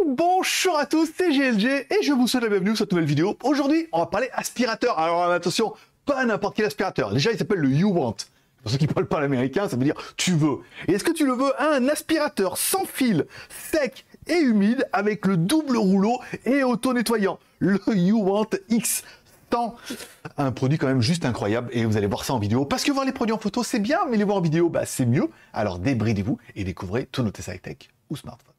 Bonjour à tous, c'est GLG et je vous souhaite la bienvenue sur cette nouvelle vidéo. Aujourd'hui, on va parler aspirateur. Alors attention, pas n'importe quel aspirateur. Déjà, il s'appelle le You Want. Pour ceux qui ne parlent pas l'américain, ça veut dire tu veux. Et est-ce que tu le veux? Un aspirateur sans fil, sec et humide avec le double rouleau et auto-nettoyant. Le You Want X. Un produit quand même juste incroyable et vous allez voir ça en vidéo parce que voir les produits en photo c'est bien mais les voir en vidéo bah c'est mieux. Alors débridez-vous et découvrez tous nos tests high-tech ou smartphone.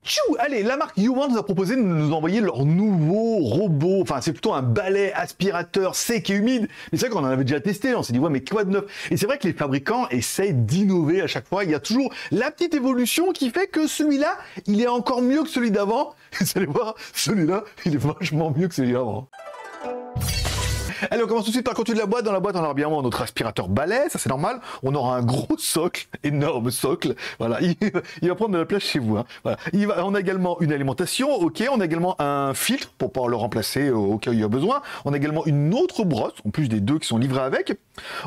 Tchou, allez, la marque YouWant nous a proposé de nous envoyer leur nouveau robot, enfin c'est plutôt un balai aspirateur sec et humide, mais c'est vrai qu'on en avait déjà testé, on s'est dit ouais mais quoi de neuf? Et c'est vrai que les fabricants essayent d'innover à chaque fois, il y a toujours la petite évolution qui fait que celui-là, il est encore mieux que celui d'avant, et vous allez voir, celui-là, il est vachement mieux que celui d'avant. Allez, on commence tout de suite par le contenu de la boîte. Dans la boîte, on aura bien notre aspirateur balai, ça c'est normal. On aura un gros socle, énorme socle. Voilà, il va prendre de la place chez vous. Hein. Voilà. On a également une alimentation, ok. On a également un filtre pour pouvoir le remplacer au cas où il y a besoin. On a également une autre brosse, en plus des deux qui sont livrés avec.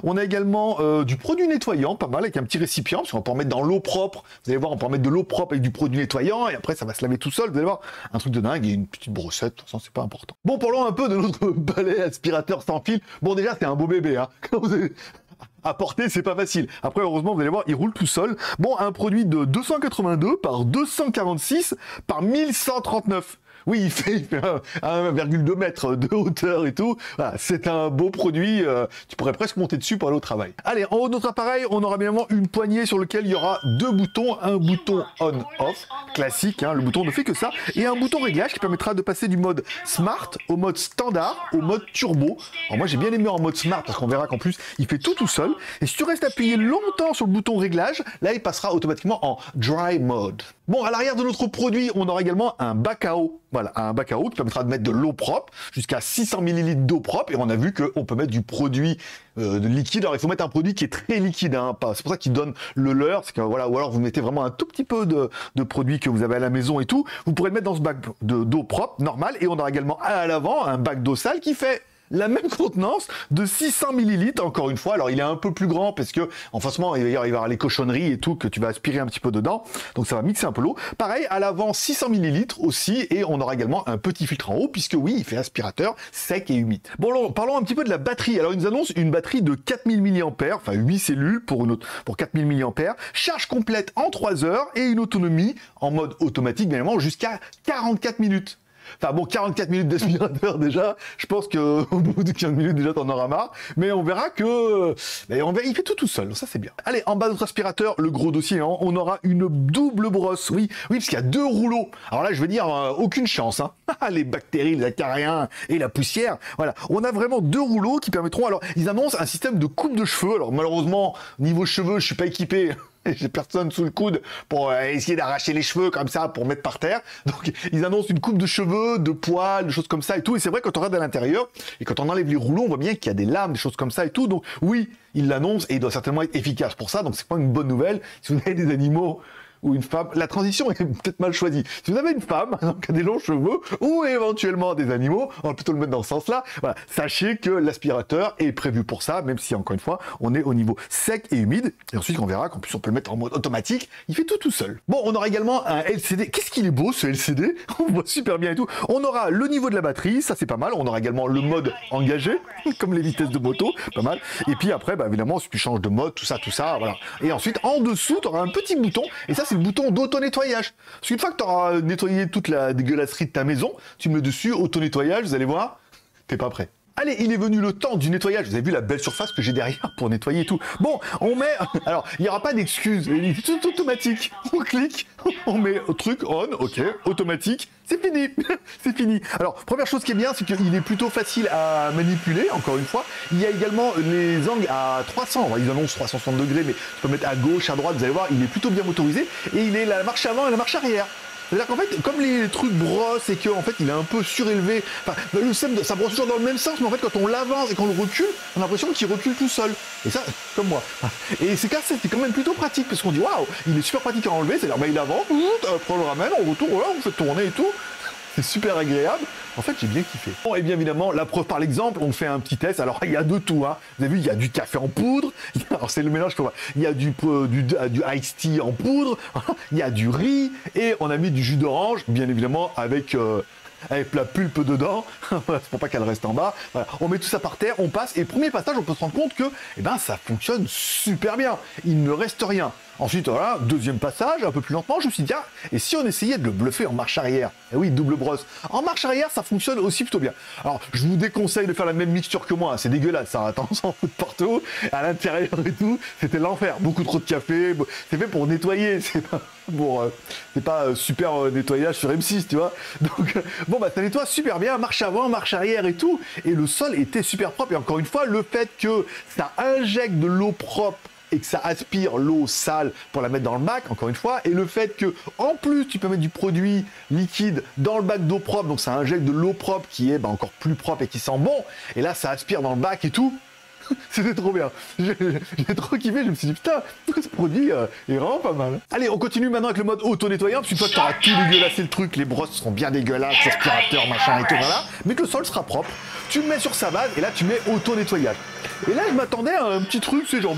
On a également du produit nettoyant, pas mal, avec un petit récipient, parce qu'on peut en mettre dans l'eau propre. Vous allez voir, on peut en mettre de l'eau propre avec du produit nettoyant, et après ça va se laver tout seul. Vous allez voir, un truc de dingue et une petite brossette. De toute façon, c'est pas important. Bon, parlons un peu de notre balai aspirateur sans fil. Bon, déjà, c'est un beau bébé, hein. Quand vous avez... à porter, c'est pas facile. Après, heureusement, vous allez voir, il roule tout seul. Bon, un produit de 282 par 246 par 1139. Oui, il fait 1,2 mètre de hauteur et tout. Voilà, c'est un beau produit. Tu pourrais presque monter dessus pour aller au travail. Allez, en haut de notre appareil, on aura bien évidemment une poignée sur laquelle il y aura deux boutons. Un bouton on-off, classique, hein, le bouton ne fait que ça. Et un bouton réglage qui permettra de passer du mode Smart au mode Standard au mode Turbo. Alors moi, j'ai bien aimé en mode Smart parce qu'on verra qu'en plus, il fait tout seul. Et si tu restes appuyé longtemps sur le bouton réglage, là, il passera automatiquement en Dry Mode. Bon, à l'arrière de notre produit, on aura également un bac à eau. Voilà, un bac à eau qui permettra de mettre de l'eau propre, jusqu'à 600 ml d'eau propre, et on a vu qu'on peut mettre du produit de liquide. Alors il faut mettre un produit qui est très liquide, hein, c'est pour ça qu'il donne le leurre, c'est que voilà, ou alors vous mettez vraiment un tout petit peu de produit que vous avez à la maison et tout, vous pourrez le mettre dans ce bac d'eau propre, normal, et on aura également à l'avant un bac d'eau sale qui fait la même contenance de 600 ml, encore une fois. Alors, il est un peu plus grand parce que, en forcément, il va y avoir les cochonneries et tout que tu vas aspirer un petit peu dedans. Donc, ça va mixer un peu l'eau. Pareil, à l'avant, 600 ml aussi. Et on aura également un petit filtre en haut puisque, oui, il fait aspirateur sec et humide. Bon, parlons un petit peu de la batterie. Alors, il nous annonce une batterie de 4000 mAh, enfin 8 cellules pour 4000 mAh. Charge complète en 3 heures et une autonomie en mode automatique, bien évidemment, jusqu'à 44 minutes. Enfin bon, 44 minutes d'aspirateur déjà, je pense qu'au bout de 15 minutes déjà t'en auras marre, mais on verra que il fait tout seul, ça c'est bien. Allez, en bas de notre aspirateur, le gros dossier, hein, on aura une double brosse, oui, parce qu'il y a deux rouleaux. Alors là, je veux dire, aucune chance, hein. Les bactéries, les acariens et la poussière, voilà. On a vraiment deux rouleaux qui permettront, alors ils annoncent un système de coupe de cheveux, alors malheureusement, niveau cheveux, je suis pas équipé. J'ai personne sous le coude pour essayer d'arracher les cheveux comme ça pour mettre par terre. Donc ils annoncent une coupe de cheveux, de poils, des choses comme ça et tout. Et c'est vrai quand on regarde à l'intérieur et quand on enlève les rouleaux, on voit bien qu'il y a des lames, des choses comme ça et tout. Donc oui, ils l'annoncent et il doit certainement être efficace pour ça. Donc c'est pas une bonne nouvelle. Si vous avez des animaux ou une femme, la transition est peut-être mal choisie. Si vous avez une femme qui a des longs cheveux ou éventuellement des animaux, on va plutôt le mettre dans ce sens-là. Voilà, sachez que l'aspirateur est prévu pour ça, même si encore une fois, on est au niveau sec et humide. Et ensuite, on verra qu'en plus, on peut le mettre en mode automatique. Il fait tout seul. Bon, on aura également un LCD. Qu'est-ce qu'il est beau ce LCD? On voit super bien et tout. On aura le niveau de la batterie, ça c'est pas mal. On aura également le mode engagé, comme les vitesses de moto, pas mal. Et puis après, bah, évidemment, si tu changes de mode, tout ça, voilà. Et ensuite, en dessous, tu auras un petit bouton. Et ça, c'est le bouton d'auto-nettoyage. Parce qu'une fois que tu auras nettoyé toute la dégueulasserie de ta maison, tu mets dessus auto-nettoyage, vous allez voir, t'es pas prêt. Allez, il est venu le temps du nettoyage. Vous avez vu la belle surface que j'ai derrière pour nettoyer et tout. Bon, on met... Alors, il n'y aura pas d'excuses. Il est tout automatique. On clique, on met truc on, ok, automatique. C'est fini. C'est fini. Alors, première chose qui est bien, c'est qu'il est plutôt facile à manipuler, encore une fois. Il y a également les angles à 300. Ils annoncent 360 degrés, mais tu peux mettre à gauche, à droite. Vous allez voir, il est plutôt bien motorisé. Et il est la marche avant et la marche arrière. C'est-à-dire qu'en fait, comme les trucs brossent et qu'en fait il est un peu surélevé, enfin, le système, ça brosse toujours dans le même sens, mais en fait quand on l'avance et qu'on le recule, on a l'impression qu'il recule tout seul. Et ça, comme moi. Et c'est quand même plutôt pratique, parce qu'on dit waouh, il est super pratique à enlever, c'est-à-dire bah, il avance, après on le ramène, on retourne, voilà, on fait tourner et tout. c'est super agréable. En fait, j'ai bien kiffé. Bon, et bien évidemment, la preuve par l'exemple, on fait un petit test. Alors, il y a de tout, hein. Vous avez vu, il y a du café en poudre. Alors, c'est le mélange qu'on voit. Il y a du iced tea en poudre. Il y a du riz. Et on a mis du jus d'orange, bien évidemment, avec la pulpe dedans, c'est pour pas qu'elle reste en bas. Voilà. On met tout ça par terre, on passe, et premier passage, on peut se rendre compte que eh ben, ça fonctionne super bien. Il ne reste rien. Ensuite, voilà, deuxième passage, un peu plus lentement, je me suis dit, ah, et si on essayait de le bluffer en marche arrière? Eh oui, double brosse. En marche arrière, ça fonctionne aussi plutôt bien. Alors, je vous déconseille de faire la même mixture que moi, hein. C'est dégueulasse, ça, attends, on s'en fout de partout, à l'intérieur et tout, c'était l'enfer. Beaucoup trop de café, c'est fait pour nettoyer, c'est pas pour, c'est pas super nettoyage sur M6, tu vois. Donc, bon, bah, ça nettoie super bien, marche avant, marche arrière et tout, et le sol était super propre, et encore une fois, le fait que ça injecte de l'eau propre et que ça aspire l'eau sale pour la mettre dans le bac, encore une fois, et le fait que, en plus, tu peux mettre du produit liquide dans le bac d'eau propre, donc ça injecte de l'eau propre qui est encore plus propre et qui sent bon, et là, ça aspire dans le bac et tout. C'était trop bien. J'ai trop kiffé, je me suis dit, putain, ce produit est vraiment pas mal. Allez, on continue maintenant avec le mode auto-nettoyant, parce qu'une fois que tu auras tout dégueulassé le truc, les brosses seront bien dégueulasses, aspirateur, machin et tout, voilà, mais que le sol sera propre, tu le mets sur sa base, et là, tu mets auto-nettoyage. Et là, je m'attendais à un petit truc, c'est genre,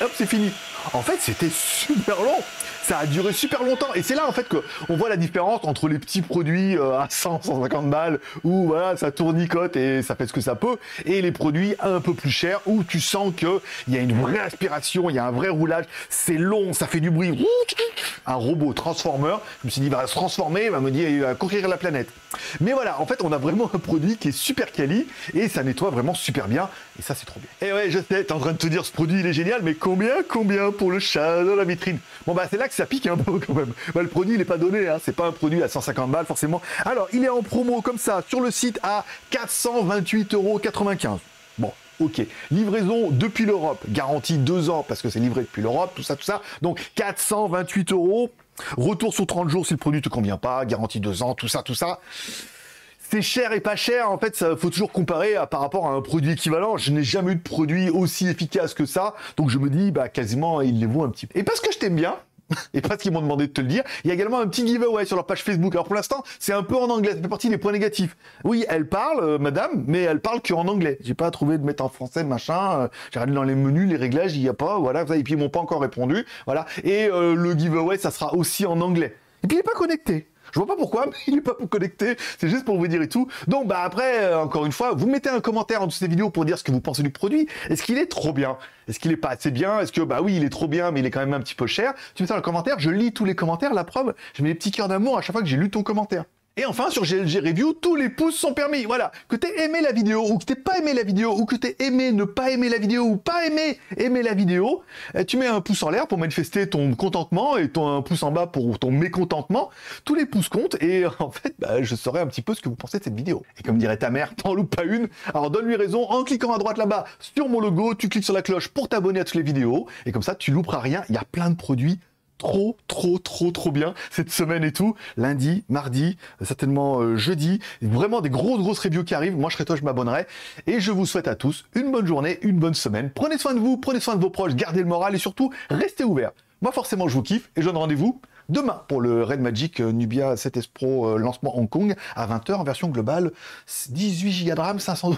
hop, c'est fini. En fait, c'était super long. Ça a duré super longtemps. Et c'est là, en fait, qu'on voit la différence entre les petits produits à 100, 150 balles, où voilà, ça tournicote et ça fait ce que ça peut, et les produits un peu plus chers, où tu sens qu'il y a une vraie aspiration, il y a un vrai roulage, c'est long, ça fait du bruit. Un robot transformer, je me suis dit, il va se transformer, il va me dire, il va conquérir la planète. Mais voilà, en fait, on a vraiment un produit qui est super quali, et ça nettoie vraiment super bien, et ça, c'est trop bien. Et ouais, je sais, t'es en train de te dire, ce produit, il est génial, mais combien pour le chat dans la vitrine? Bon, bah, c'est là que ça pique un peu quand même. Bah, le produit, il n'est pas donné, hein. C'est pas un produit à 150 balles, forcément. Alors, il est en promo comme ça, sur le site à 428,95 €. Bon, ok. Livraison depuis l'Europe, garantie 2 ans, parce que c'est livré depuis l'Europe, tout ça, tout ça. Donc, 428 €. Retour sur 30 jours si le produit te convient pas, garantie 2 ans, tout ça, tout ça. C'est cher et pas cher, en fait, ça faut toujours comparer par rapport à un produit équivalent. Je n'ai jamais eu de produit aussi efficace que ça, donc je me dis, bah, quasiment, il les vaut un petit peu. Et parce que je t'aime bien, et parce qu'ils m'ont demandé de te le dire, il y a également un petit giveaway sur leur page Facebook. Alors pour l'instant, c'est un peu en anglais, ça fait partie des points négatifs. Oui, elle parle, madame, mais elle parle qu'en anglais. J'ai pas trouvé de mettre en français, machin. J'ai regardé dans les menus, les réglages, il n'y a pas, voilà. Et puis ils m'ont pas encore répondu, voilà. Et le giveaway, ça sera aussi en anglais. Et puis il est pas connecté. Je vois pas pourquoi, mais il n'est pas connecté, c'est juste pour vous dire et tout. Donc bah après, encore une fois, vous mettez un commentaire en dessous de cette vidéo pour dire ce que vous pensez du produit. Est-ce qu'il est trop bien? Est-ce qu'il est pas assez bien? Est-ce que, bah oui, il est trop bien, mais il est quand même un petit peu cher? Tu mets ça dans le commentaire, je lis tous les commentaires, la preuve, je mets des petits cœurs d'amour à chaque fois que j'ai lu ton commentaire. Et enfin, sur GLG Review, tous les pouces sont permis. Voilà, que t'aies aimé la vidéo, ou que t'aies pas aimé la vidéo, ou que t'aies aimé ne pas aimer la vidéo, ou pas aimer la vidéo, tu mets un pouce en l'air pour manifester ton contentement, et un pouce en bas pour ton mécontentement. Tous les pouces comptent, et en fait, bah, je saurai un petit peu ce que vous pensez de cette vidéo. Et comme dirait ta mère, t'en loupes pas une. Alors donne-lui raison, en cliquant à droite là-bas, sur mon logo, tu cliques sur la cloche pour t'abonner à toutes les vidéos, et comme ça, tu louperas rien, il y a plein de produits trop bien cette semaine et tout, lundi, mardi, certainement jeudi, vraiment des grosses reviews qui arrivent. Moi je serai toi, je m'abonnerai, et je vous souhaite à tous une bonne journée, une bonne semaine. Prenez soin de vous, prenez soin de vos proches, gardez le moral et surtout restez ouverts. Moi forcément je vous kiffe et je donne rendez-vous demain pour le Red Magic Nubia 7S Pro lancement Hong Kong à 20 h en version globale, 18 Go de RAM, 500 €.